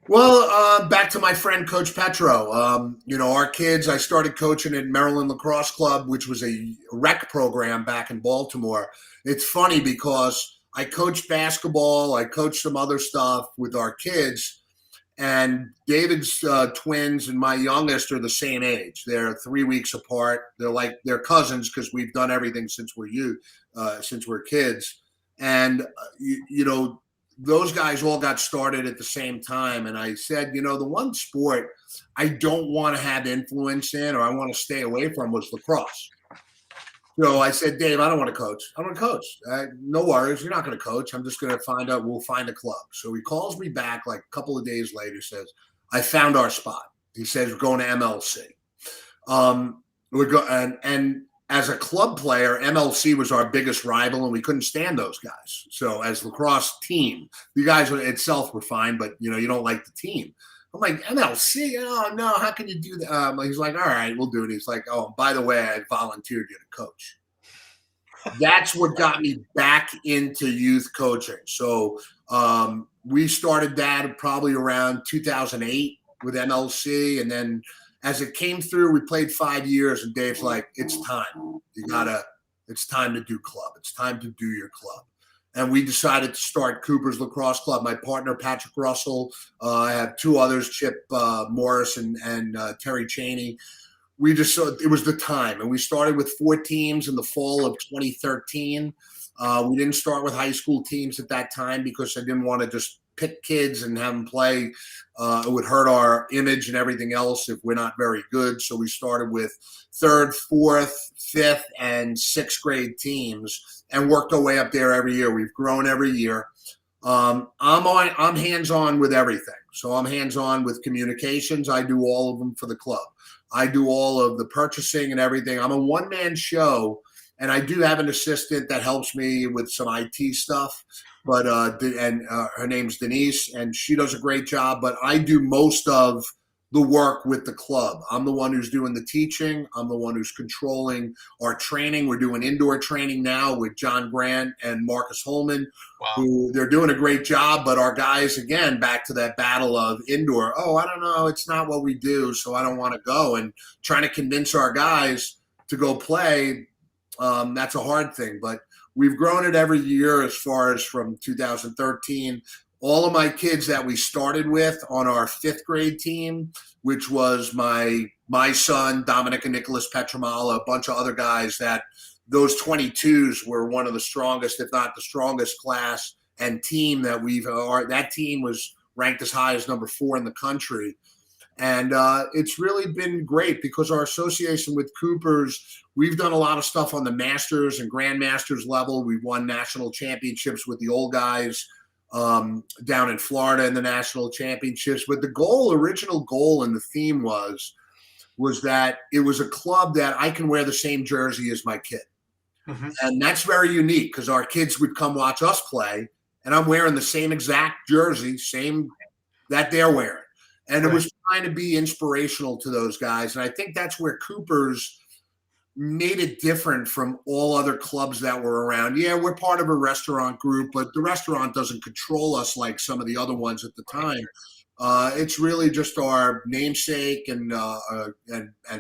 Well, back to my friend Coach Petro. Our kids, I started coaching at Maryland Lacrosse Club, which was a rec program back in Baltimore. It's funny because I coached basketball, I coached some other stuff with our kids, and David's twins and my youngest are the same age. They're 3 weeks apart. They're cousins because we've done everything since we're kids. And those guys all got started at the same time. And I said, the one sport I don't want to have influence in or I want to stay away from was lacrosse. So I said, Dave, I don't want to coach. I don't want to coach. No worries. You're not going to coach. I'm just going to find out. We'll find a club. So he calls me back like a couple of days later, says, I found our spot. He says, we're going to MLC. And as a club player, MLC was our biggest rival, and we couldn't stand those guys. So as lacrosse team, the guys itself were fine, but you don't like the team. I'm like, MLC? Oh no, how can you do that? He's like, all right, we'll do it. He's like, oh, by the way, I volunteered you to coach. That's what got me back into youth coaching. So we started that probably around 2008 with MLC, and then as it came through, we played 5 years, and Dave's like, it's time. It's time to do club. It's time to do your club. And we decided to start Cooper's Lacrosse Club. My partner, Patrick Russell, I have two others, Chip Morris and Terry Cheney. We just saw it was the time. And we started with 4 teams in the fall of 2013. We didn't start with high school teams at that time because I didn't want to just pick kids and have them play. It would hurt our image and everything else if we're not very good. So we started with 3rd, 4th, 5th, and 6th grade teams and worked our way up there every year. We've grown every year. I'm hands-on with everything. So I'm hands-on with communications. I do all of them for the club. I do all of the purchasing and everything. I'm a one-man show, and I do have an assistant that helps me with some IT stuff. But her name's Denise, and she does a great job. But I do most of the work with the club. I'm the one who's doing the teaching. I'm the one who's controlling our training. We're doing indoor training now with John Grant and Marcus Holman. Wow. Who they're doing a great job. But our guys, again, back to that battle of indoor. Oh, I don't know. It's not what we do, so I don't want to go. And trying to convince our guys to go play, that's a hard thing. But we've grown it every year as far as from 2013. All of my kids that we started with on our 5th grade team, which was my son, Dominic and Nicholas Petramala, a bunch of other guys, that those 22s were one of the strongest, if not the strongest class and team that that team was ranked as high as number 4 in the country. And it's really been great because our association with Coopers, we've done a lot of stuff on the Masters and Grandmasters level. We've won national championships with the old guys down in Florida in the national championships. But the original goal and the theme was that it was a club that I can wear the same jersey as my kid. Mm-hmm. And that's very unique because our kids would come watch us play, and I'm wearing the same exact jersey, same that they're wearing. And It was trying to be inspirational to those guys. And I think that's where Cooper's made it different from all other clubs that were around. Yeah, we're part of a restaurant group, but the restaurant doesn't control us like some of the other ones at the time. It's really just our namesake, and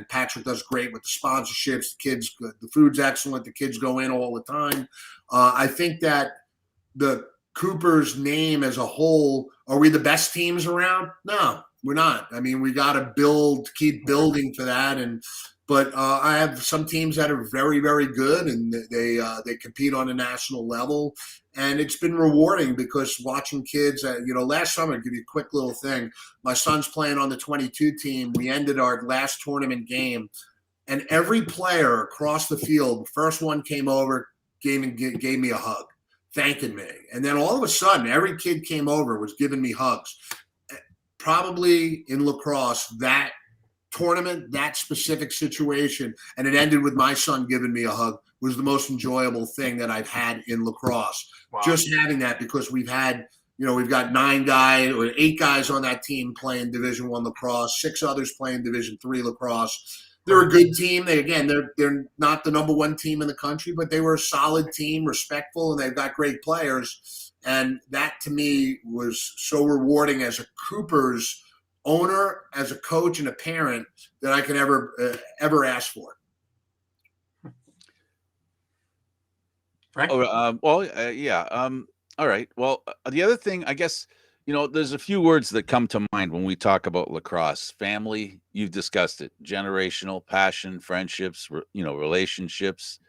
Patrick does great with the sponsorships. The kids, the food's excellent. The kids go in all the time. I think that the Cooper's name as a whole, are we the best teams around? No, we're not. I mean, we got to keep building for that. But I have some teams that are very, very good, and they compete on a national level. And it's been rewarding because watching kids, last summer, I'll give you a quick little thing. My son's playing on the 22 team. We ended our last tournament game, and every player across the field, the first one came over, gave me a hug, thanking me. And then all of a sudden, every kid came over, was giving me hugs. Probably in lacrosse, that tournament, that specific situation, and it ended with my son giving me a hug, was the most enjoyable thing that I've had in lacrosse. Wow. Just having that, because we've got 9 guys or 8 guys on that team playing Division I lacrosse, 6 others playing Division III lacrosse. They're a good team. They're not the number 1 team in the country, but they were a solid team, respectful, and they've got great players. And that to me was so rewarding as a Cooper's owner, as a coach and a parent, that I could ever ask for. Frank? Yeah. All right. Well, the other thing, I guess, there's a few words that come to mind when we talk about lacrosse. Family, you've discussed it. Generational, passion, friendships, relationships.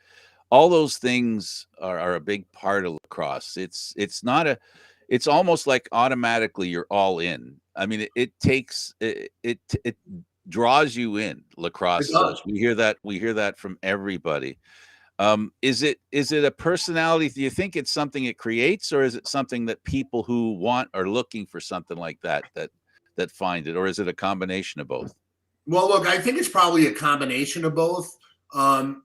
All those things are a big part of lacrosse. It's almost like automatically you're all in. I mean, it draws you in. Lacrosse does. We hear that from everybody. Is it a personality? Do you think it's something it creates, or is it something that people who are looking for something like that find it, or is it a combination of both? Well, look, I think it's probably a combination of both.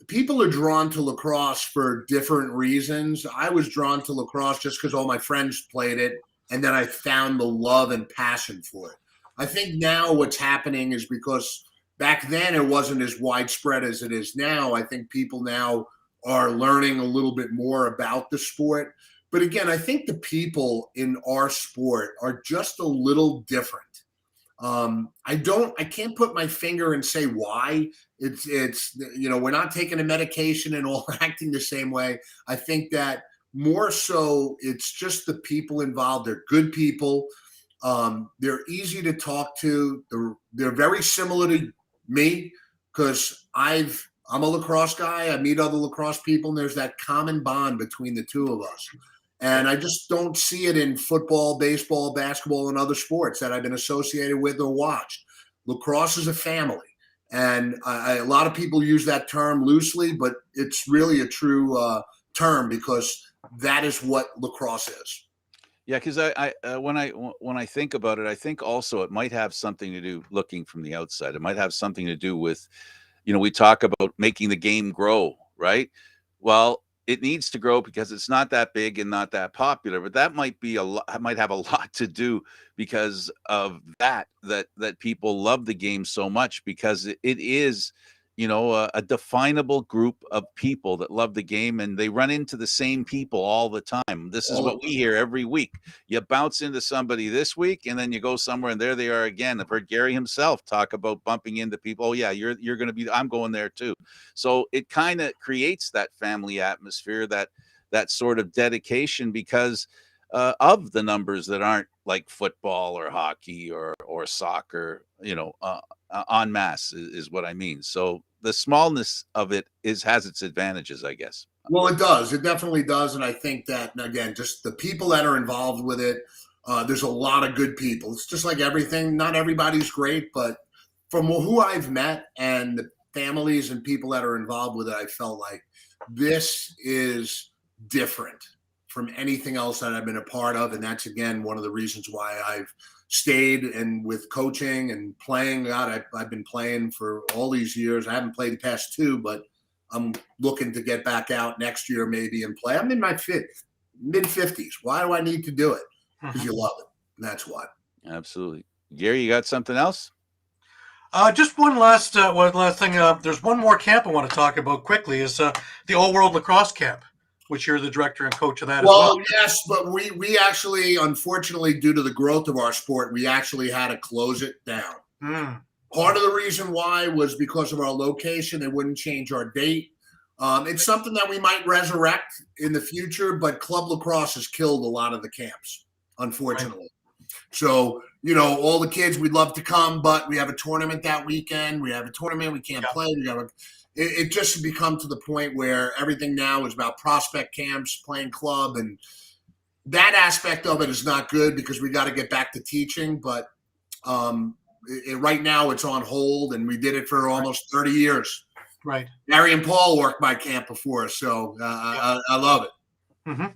People are drawn to lacrosse for different reasons. I was drawn to lacrosse just because all my friends played it, and then I found the love and passion for it. I think now what's happening is because back then it wasn't as widespread as it is now. I think people now are learning a little bit more about the sport. But again, I think the people in our sport are just a little different. I can't put my finger and say why. It's we're not taking a medication and all acting the same way. I think that more so it's just the people involved. They're good people. They're easy to talk to. They're very similar to me because I'm a lacrosse guy. I meet other lacrosse people, and there's that common bond between the two of us. And I just don't see it in football, baseball, basketball, and other sports that I've been associated with or watched. Lacrosse is a family. And a lot of people use that term loosely, but it's really a true term because that is what lacrosse is. Yeah, because when I think about it, I think also it might have something to do, looking from the outside, it might have something to do with, we talk about making the game grow, right? Well, it needs to grow because it's not that big and not that popular, but that might have a lot to do because of that people love the game so much because it is, a definable group of people that love the game, and they run into the same people all the time. This is what we hear every week. You bounce into somebody this week, and then you go somewhere, and there they are again. I've heard Gary himself talk about bumping into people. Oh yeah, you're going to be. I'm going there too. So it kind of creates that family atmosphere, that sort of dedication because of the numbers that aren't like football or hockey or soccer. En masse is what I mean. So the smallness of it has its advantages, I guess. Well, it does. It definitely does. And I think that, again, just the people that are involved with it, there's a lot of good people. It's just like everything. Not everybody's great, but from who I've met and the families and people that are involved with it, I felt like this is different from anything else that I've been a part of. And that's, again, one of the reasons why I've stayed and with coaching and playing. God, I've been playing for all these years. I haven't played the past 2, but I'm looking to get back out next year maybe and play. I'm in my mid-50s. Why do I need to do it? Because you love it. And that's why. Absolutely. Gary, you got something else? Just one last thing. There's one more camp I want to talk about quickly is the All World Lacrosse Camp, which you're the director and coach of that as well. Well, yes, but we actually, unfortunately, due to the growth of our sport, we actually had to close it down. Part of the reason why was because of our location. They wouldn't change our date. It's something that we might resurrect in the future, but club lacrosse has killed a lot of the camps, unfortunately. Right. So, all the kids, we'd love to come, but we have a tournament that weekend. We have a tournament. We can't play. It just has become to the point where everything now is about prospect camps, playing club, and that aspect of it is not good because we got to get back to teaching. But right now it's on hold, and we did it for almost 30 years. Right. Gary and Paul worked my camp before, so I love it. Mm-hmm.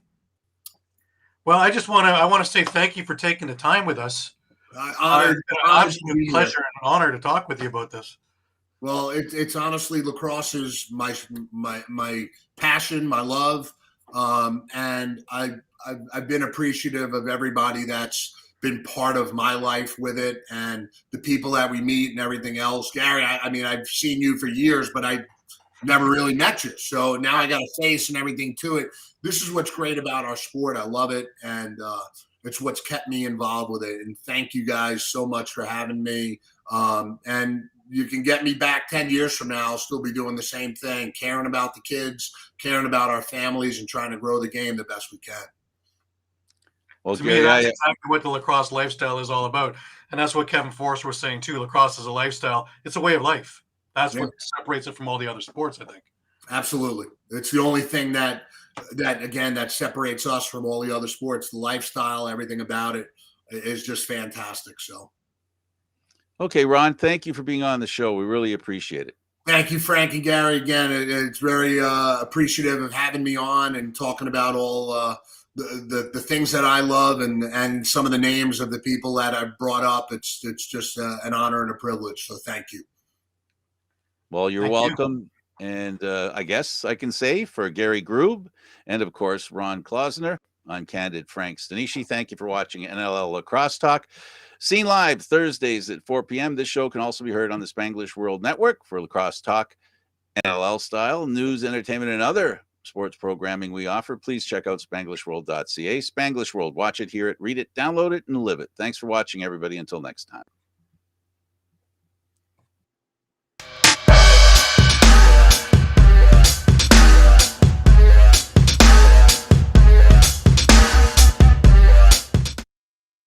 Well, I want to say thank you for taking the time with us. It's been an absolute pleasure and an honor to talk with you about this. Well, it's honestly, lacrosse is my passion, my love, and I've been appreciative of everybody that's been part of my life with it and the people that we meet and everything else. Gary, I mean, I've seen you for years, but I never really met you. So now I got a face and everything to it. This is what's great about our sport. I love it. And it's what's kept me involved with it. And thank you guys so much for having me. And you can get me back 10 years from now. I'll still be doing the same thing, caring about the kids, caring about our families, and trying to grow the game the best we can. Well, to me, that's exactly what the lacrosse lifestyle is all about. And that's what Kevin Forrest was saying, too. Lacrosse is a lifestyle. It's a way of life. That's what separates it from all the other sports, I think. Absolutely. It's the only thing that separates us from all the other sports. The lifestyle, everything about it is just fantastic. So. Okay, Ron, thank you for being on the show. We really appreciate it. Thank you, Frank and Gary. Again, it's very appreciative of having me on and talking about all the things that I love and some of the names of the people that I've brought up. It's just an honor and a privilege. So thank you. Well, you're welcome. And I guess I can say for Gary Grube and, of course, Ron Klausner, I'm Candid Frank Stanishi. Thank you for watching NLL Lacrosse Talk. Seen live Thursdays at 4 p.m. This show can also be heard on the Spanglish World Network for Lacrosse Talk, NLL style, news, entertainment, and other sports programming we offer. Please check out spanglishworld.ca. Spanglish World. Watch it, hear it, read it, download it, and live it. Thanks for watching, everybody. Until next time.